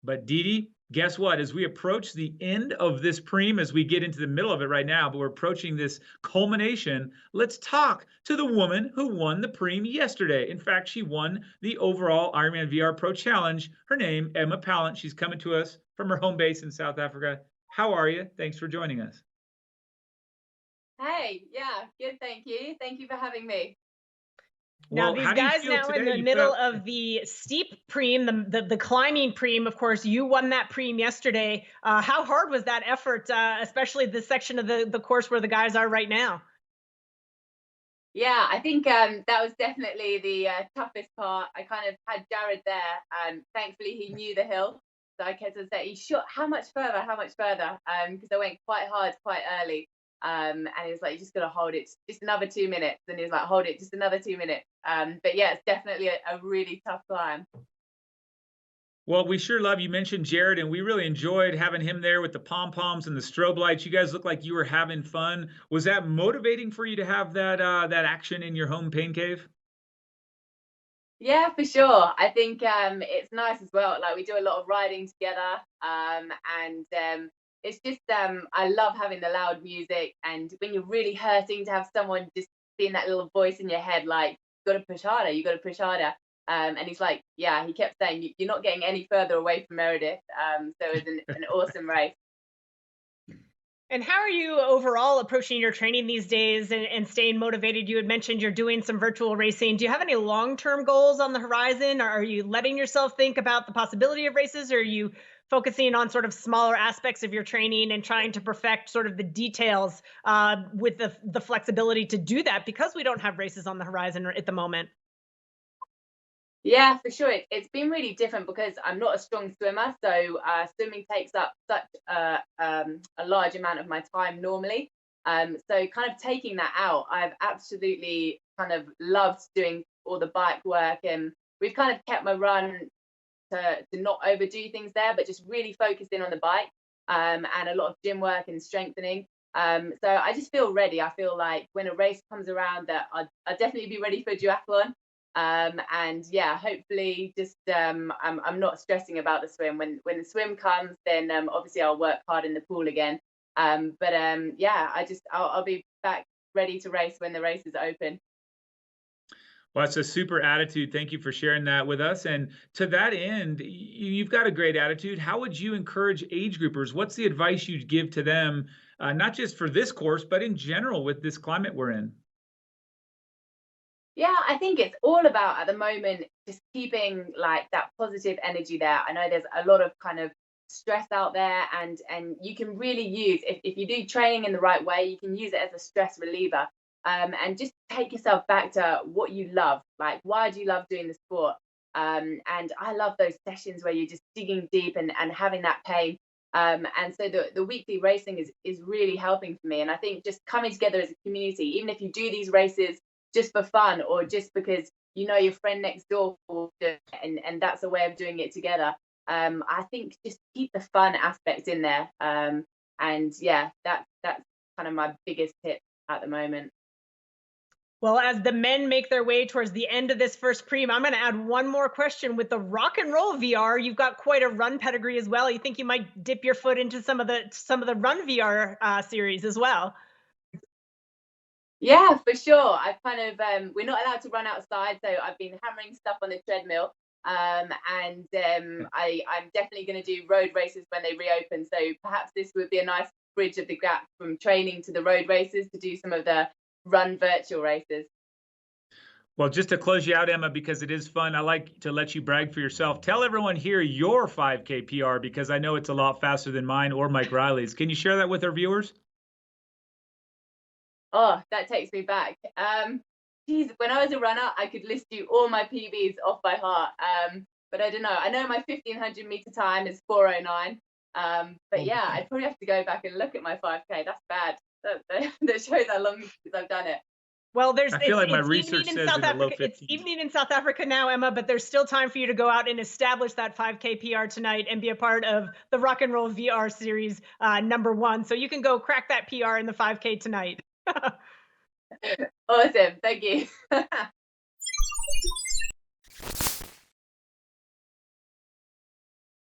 But Dee Dee, guess what? As we approach the end of this preem, as we get into the middle of it right now, but we're approaching this culmination, let's talk to the woman who won the preem yesterday. In fact, she won the overall Ironman VR Pro Challenge. Her name, Emma Pallant. She's coming to us from her home base in South Africa. How are you? Thanks for joining us. Hey, yeah, good, thank you. Thank you for having me. Now, Well, these how do you guys feel now in today? the You put middle up of the steep preem, the climbing preem, of course, you won that preem yesterday. How hard was that effort, especially the section of the course where the guys are right now? Yeah, I think that was definitely the toughest part. I kind of had Jared there, and thankfully he knew the hill. So I kept on saying, "You sure? How much further? How much further?" Because I went quite hard, quite early. And he was like, "You just gotta hold it, just another 2 minutes." And he was like, "Hold it, just another 2 minutes." But yeah, it's definitely a really tough climb. Well, we sure love you mentioned Jared, and we really enjoyed having him there with the pom poms and the strobe lights. You guys look like you were having fun. Was that motivating for you to have that action in your home pain cave? Yeah, for sure. I think it's nice as well. Like we do a lot of riding together, and it's just I love having the loud music. And when you're really hurting, to have someone just being that little voice in your head, like you got to push harder, you got to push harder. And he's like, yeah, he kept saying, You're not getting any further away from Meredith." So it was an awesome race. And how are you overall approaching your training these days and staying motivated? You had mentioned you're doing some virtual racing. Do you have any long-term goals on the horizon? Or are you letting yourself think about the possibility of races? Or are you focusing on sort of smaller aspects of your training and trying to perfect sort of the details with the flexibility to do that because we don't have races on the horizon at the moment? Yeah, for sure. It's been really different because I'm not a strong swimmer, so swimming takes up such a large amount of my time normally. So kind of taking that out, I've absolutely kind of loved doing all the bike work, and we've kind of kept my run to not overdo things there, but just really focus in on the bike, and a lot of gym work and strengthening. So I just feel ready. I feel like when a race comes around, that I'll definitely be ready for duathlon. And yeah, hopefully just I'm not stressing about the swim. When the swim comes, then obviously I'll work hard in the pool again. But yeah, I'll be back ready to race when the race is open. Well, that's a super attitude. Thank you for sharing that with us. And to that end, you've got a great attitude. How would you encourage age groupers? What's the advice you'd give to them, not just for this course, but in general with this climate we're in? Yeah, I think it's all about at the moment just keeping like that positive energy there. I know there's a lot of kind of stress out there, and you can really use, if you do training in the right way, you can use it as a stress reliever. And just take yourself back to what you love. Like, why do you love doing the sport? And I love those sessions where you're just digging deep and having that pain. And so the weekly racing is really helping for me. And I think just coming together as a community, even if you do these races just for fun or just because you know your friend next door will do it, and that's a way of doing it together. I think just keep the fun aspect in there. And yeah, that's kind of my biggest tip at the moment. Well, as the men make their way towards the end of this first preem, I'm going to add one more question. With the rock and roll VR, you've got quite a run pedigree as well. You think you might dip your foot into some of the run VR series as well? Yeah, for sure. I've kind of we're not allowed to run outside, so I've been hammering stuff on the treadmill. And I'm definitely going to do road races when they reopen. So perhaps this would be a nice bridge of the gap from training to the road races to do some of the run virtual races. Well, just to close you out, Emma, because it is fun, I like to let you brag for yourself. Tell everyone here your 5K PR because I know it's a lot faster than mine or Mike Riley's. Can you share that with our viewers? Oh, that takes me back. Geez, when I was a runner, I could list you all my PBs off by heart. But I don't know. I know my 1500-meter time is 4:09. But Oh, yeah, I'd probably have to go back and look at my 5K. That's bad. That shows how long since I've done it. Well, I feel like my it's evening research in says South in the low Africa. It's 15s. evening in South Africa now, Emma, but there's still time for you to go out and establish that 5K PR tonight and be a part of the Rock and Roll VR series #1. So you can go crack that PR in the 5K tonight. Awesome. Thank you.